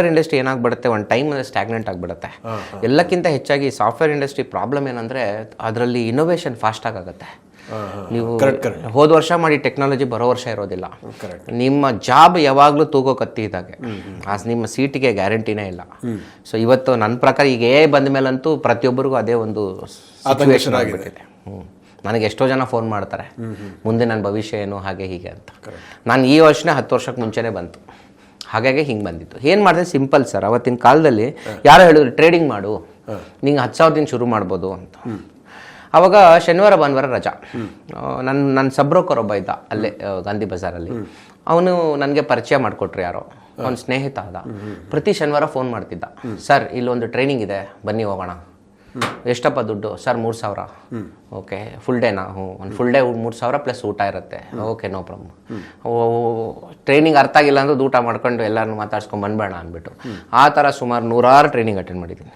Industry ಏನಾಗ್ಬಿಡುತ್ತೆ, ಒಂದು time stagnant ಆಗಿಬಿಡುತ್ತೆ. ಎಲ್ಲಕ್ಕಿಂತ ಹೆಚ್ಚಾಗಿ ಸಾಫ್ಟ್ವೇರ್ ಇಂಡಸ್ಟ್ರಿ ಪ್ರಾಬ್ಲಮ್ ಏನಂದರೆ ಅದರಲ್ಲಿ ಇನೋವೇಷನ್ ಫಾಸ್ಟಾಗಿ ಆಗುತ್ತೆ. ನೀವು ಹೋದ ವರ್ಷ ಮಾಡಿ ಟೆಕ್ನಾಲಜಿ ಬರೋ ವರ್ಷ ಇರೋದಿಲ್ಲ. ನಿಮ್ಮ ಜಾಬ್ ಯಾವಾಗಲೂ ತೂಗೋ ಕತ್ತಿ ಇದ್ದಾಗೆ, ನಿಮ್ಮ ಸೀಟಿಗೆ ಗ್ಯಾರಂಟಿನೇ ಇಲ್ಲ. ಸೊ ಇವತ್ತು ನನ್ನ ಪ್ರಕಾರ ಈಗ ಬಂದ ಮೇಲಂತೂ ಪ್ರತಿಯೊಬ್ಬರಿಗೂ ಅದೇ ಒಂದು ಸಿಚುವೇಶನ್ ಆಗಿಬಿಟ್ಟಿದೆ. ನನಗೆ ಎಷ್ಟೋ ಜನ ಫೋನ್ ಮಾಡ್ತಾರೆ, ಮುಂದೆ ನನ್ನ ಭವಿಷ್ಯ ಏನು ಹಾಗೆ ಹೀಗೆ ಅಂತ. ನಾನು ಈ ವರ್ಷನೇ 10 ವರ್ಷಕ್ಕೆ ಮುಂಚೆನೇ ಬಂತು, ಹಾಗಾಗಿ ಹಿಂಗೆ ಬಂದಿತ್ತು. ಏನು ಮಾಡಿದೆ, ಸಿಂಪಲ್ ಸರ್. ಅವತ್ತಿನ ಕಾಲದಲ್ಲಿ ಯಾರೋ ಹೇಳಿದ್ರು ಟ್ರೇಡಿಂಗ್ ಮಾಡು, ನಿಂಗೆ 10,000 ಶುರು ಮಾಡ್ಬೋದು ಅಂತ. ಆವಾಗ ಶನಿವಾರ ಭಾನುವಾರ ರಜಾ. ನನ್ನ ಸಬ್ರೋಕರ್ ಒಬ್ಬ ಇದ್ದ ಅಲ್ಲೇ ಗಾಂಧಿ ಬಜಾರಲ್ಲಿ. ಅವನು ನನಗೆ ಪರಿಚಯ ಮಾಡಿಕೊಟ್ರು, ಯಾರೋ ಅವ್ನ ಸ್ನೇಹಿತ ಆದ. ಪ್ರತಿ ಶನಿವಾರ ಫೋನ್ ಮಾಡ್ತಿದ್ದ, ಸರ್ ಇಲ್ಲೊಂದು ಟ್ರೈನಿಂಗ್ ಇದೆ ಬನ್ನಿ ಹೋಗೋಣ. ಎಷ್ಟಪ್ಪ ದುಡ್ಡು? ಸರ್ 3,000. ಓಕೆ, ಫುಲ್ ಡೇನಾ? ಒಂದು ಫುಲ್ ಡೇ 3,000 ಪ್ಲಸ್ ಊಟ ಇರುತ್ತೆ. Okay, no problem. ಟ್ರೈನಿಂಗ್ ಅರ್ಥ ಆಗಿಲ್ಲ ಅಂದ್ರೆ ಊಟ ಮಾಡ್ಕೊಂಡು ಎಲ್ಲರೂ ಮಾತಾಡ್ಸ್ಕೊಂಡು ಬಂದ್ಬೇಡ ಅಂದ್ಬಿಟ್ಟು ಆ ಥರ ಸುಮಾರು 100 ಟ್ರೈನಿಂಗ್ ಅಟೆಂಡ್ ಮಾಡಿದ್ದೀನಿ.